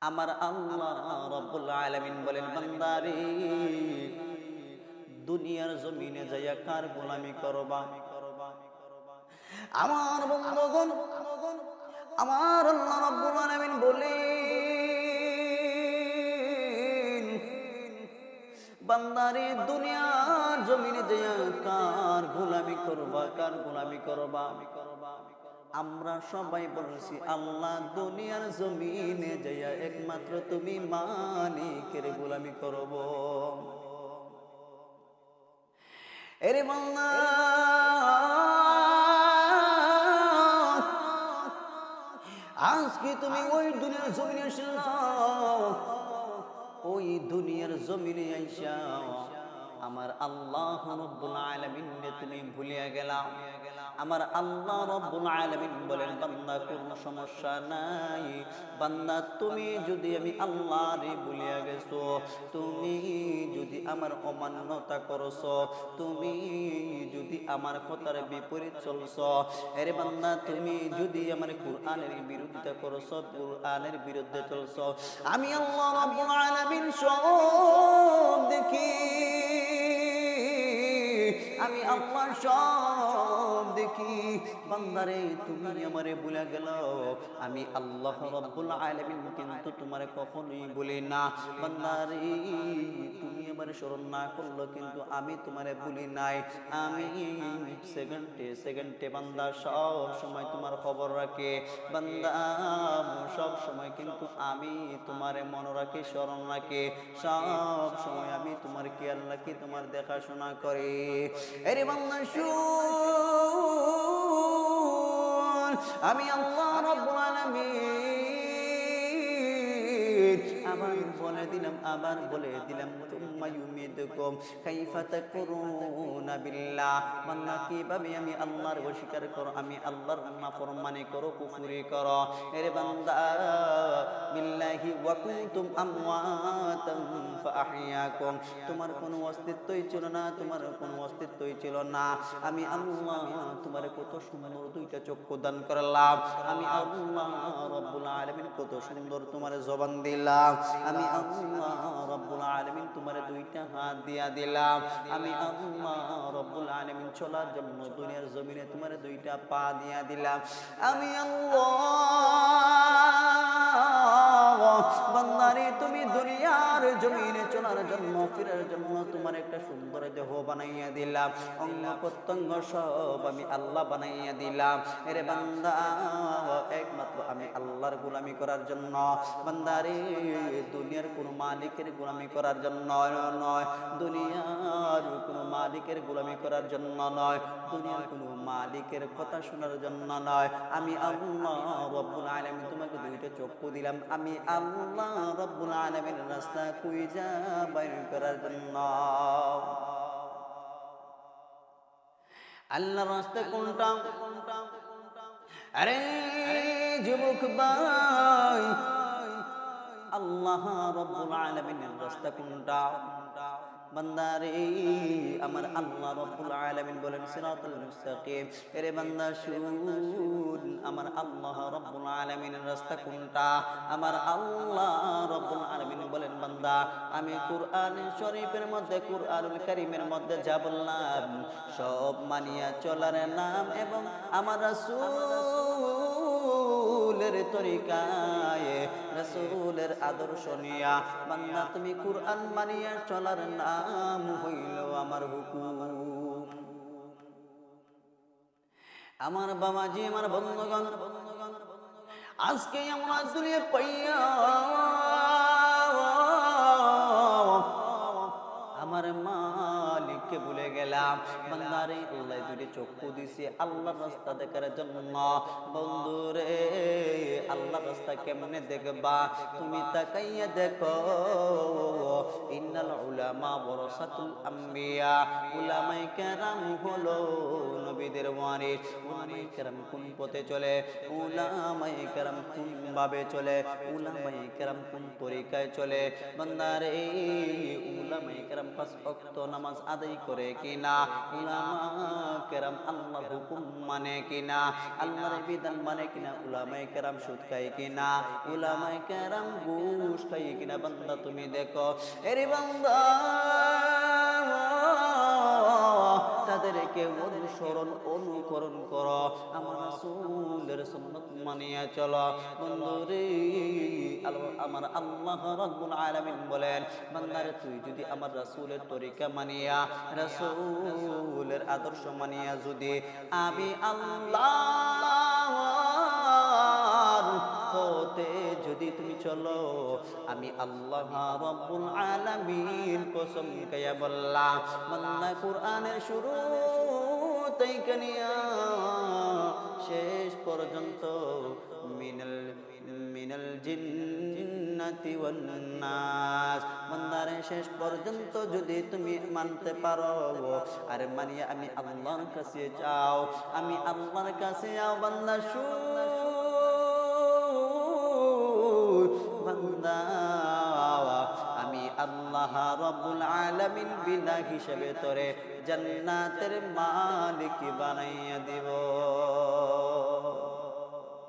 আমার আল্লাহ রাব্বুল আলামিন বলেন, বান্দারে দুনিয়ার জমিনে যাইয়া কার গোলামি করবা? আমার বন্ধুগণ, আমার আল্লাহ রাব্বুল আলামিন বলেন, বান্দারে দুনিয়ার জমিনে যাইয়া কার গোলামি করবা, কার গোলামি করবা? আমরা সবাই বলছি আল্লাহ দুনিয়ার জমিনে যাইয়া একমাত্র তুমি মালিকের গোলামি করব। এরে বান্দা, আজকে তুমি ওই দুনিয়ার জমিনে এসেছো, ওই দুনিয়ার জমিনে আইসা আমার আল্লাহ রাব্বুল আলামিনকে তুমি ভুলিয়া গেলা। আমার আল্লাহ রাব্বুল আলামিন বলেন, বান্দা কোনো সমস্যা নাই, বান্দা তুমি যদি আমি আল্লাহরে ভুলিয়া গেছো, তুমি যদি আমার অমান্যতা করছো, তুমি যদি আমার কথার বিপরীত চলছো, আরে বান্দা তুমি যদি আমার কুরআনের বিরোধিতা করছো, কুরআনের বিরুদ্ধে চলছো, আমি আল্লাহ রাব্বুল আলামিন সব দেখি, আমি আল্লাহ সব দেখি। বান্দারে তুমি আমারে ভুলে গেল, আমি আল্লাহ রাব্বুল আলামিন কিন্তু তোমারে কখনোই ভুলি না। বান্দারে তুমি আমারে স্মরণ না করলো কিন্তু আমি তোমারে ভুলি নাই। আমি সেকেন্ডে সেকেন্ডে বান্দা সব সময় তোমার খবর রাখে, বান্দা সব সময় কিন্তু আমি তোমারে মনে রাখি, স্মরণ রাখি, সব সময় আমি তোমার খেয়াল রাখি, তোমার দেখাশোনা করি। আরে বান্দা শুন, আমি আল্লাহ রাব্বুল আলামিন আবার বলে দিলাম, আবার বলে দিলাম, তুম্মা ইউমিদুকুম কাইফা তাকফুরুনা বিল্লাহ। বান্দা কিভাবে আমি আল্লাহর অস্বীকার করো, আমি আল্লাহর নাফরমানি করো, কুফরি করো। আরে বান্দা বিল্লাহি ওয়া কুনতুম আমওয়াতান ফাআহইয়াকুম, তোমার কোনো অস্তিত্বই ছিল না, তোমার কোনো অস্তিত্বই ছিল না, আমি আল্লাহ তোমার কত সুন্দর দুইটা চক্ষু দান করলাম, আমি আল্লাহ রাব্বুল আলামিন কত সুন্দর তোমার জবান দিলাম, আমি আল্লাহ রাব্বুল আলামিন তোমার দুইটা হাত দিয়া দিলাম, আমি আল্লাহ রাব্বুল আলামিন চলার জন্য দুনিয়ার জমিনে তোমার দুইটা পা দিয়া দিলাম, আমি আল্লাহ। বান্দারে তুমি দুনিয়ার জমিনে চলার জন্য, ফিরার জন্য তোমার একটা সুন্দর দেহ বানাইয়া দিলাম, অঙ্গ প্রত্যঙ্গ সব আমি আল্লাহ বানাইয়া দিলাম। এরে বান্দা একমাত্র আমি আল্লাহর গোলামি করার জন্য, বান্দারে দুনিয়ার কোনো মালিকের গোলামি করার জন্য নয়, দুনিয়ার কোনো মালিকের গোলামি করার জন্য নয়, দুনিয়ার কোনো মালিকের কথা শোনার জন্য নয়, আমি আল্লাহ রাব্বুল আলামিন তোমাকে দুইটা চক্ষু দিলাম, আমি আল্লাহ রাব্বুল আলামিন রাস্তা খুঁজা বাইর করার জন্য। আল্লাহর রাস্তা কোনটা? আরে যুবক ভাই, আল্লাহ রাব্বুল আলামিনের রাস্তা কোনটা? বান্দারে আমার আল্লাহ রাব্বুল আলামিন বলেন সিরাতাল মুস্তাকিম। এরে বান্দা শুন, আমার আল্লাহ রাব্বুল আলামিনের রাস্তা কোনটা? আমার আল্লাহ রাব্বুল আলামিন বলেন, বান্দা আমি কুরআন শরীফের মধ্যে, কুরআনুল কারীমের মধ্যে যা বললাম সব মানিয়া চলার নাম এবং আমার রাসূলের তরিকায়, রাসূলের আদর্শ নিয়া বান্দা তুমি কুরআন মানিয়া চলার নাম হইল আমার হুকুম। আমার বাবাজি, আমার বন্ধুগণ, আজকে আমরা দুনিয়া পাইয়া আমার মালিককে ভুলে গেলাম। বান্দারে আল্লাহ দুইটা চক্ষু দিছে আল্লাহর রাস্তা দেখার জন্য। বন্ধুরে আল্লাহর রাস্তা কেমনে দেখবা? তুমি তাকাইয়া দেখো, ইন্নাল উলামা ওয়ারাসাতুল আম্বিয়া, উলামায়ে কেরাম হলো নবীদের ওয়ারিস। উলামায়ে কেরাম কোন পথে চলে, উলামায়ে কেরাম কোন ভাবে চলে, উলামায়ে কেরাম কোন তরিকায় চলে? বান্দারে উলামায়ে কেরাম পাঁচ ওয়াক্ত নামাজ আদায় করে কিনা? উলামা কেরাম কেরাম আল্লাহর হুকুম মানে কিনা, আল্লাহর বিধান মানে কিনা, উলামায়ে কেরাম সুদ খায় কিনা, উলামায়ে কেরাম ঘুষ খায় কিনা। বান্দা তুমি দেখো, এরে বান্দা তাদেরকে অনুসরণ অনুকরণ করো, আমার রাসূলের সুন্নাত মানিয়া চলো। বন্ধুরে, আমার আল্লাহ রাব্বুল আলামিন বলেন, বান্দারে তুই যদি আমার রাসূলের তরিকা মানিয়া, রাসূলের আদর্শ মানিয়া যদি আমি আল্লাহর পথে যদি তুমি চলো, আমি আল্লাহ রাব্বুল আলামিন কসম খাইয়া বললাম, বান্দা কুরআনের শুরু থেকে নিয়া শেষ পর্যন্ত মিনাল জিন্নাতি ওয়ান নাস, বান্দারে শেষ পর্যন্ত যদি তুমি মানতে পারো, আর মানিয়া আমি আল্লাহর কাছে যাও, আমি আল্লাহর কাছে যাও, বান্দা বান্দা আমি আল্লাহ রাব্বুল আলামিন বিনা হিসাবে তোরে জান্নাতের মালিক বানাইয়া দিব।